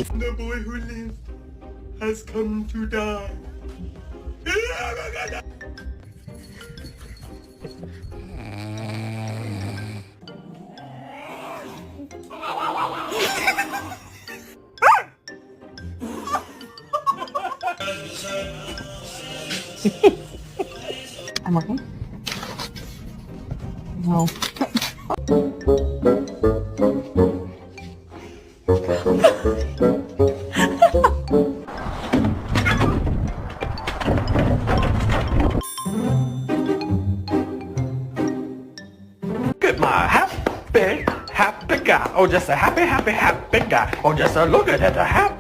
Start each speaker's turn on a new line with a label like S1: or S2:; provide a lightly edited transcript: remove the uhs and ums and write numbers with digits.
S1: The boy who lived has come to die.
S2: I'm okay. No.
S1: Look at my happy guy. Oh, just a happy guy. Oh, just a look at that happy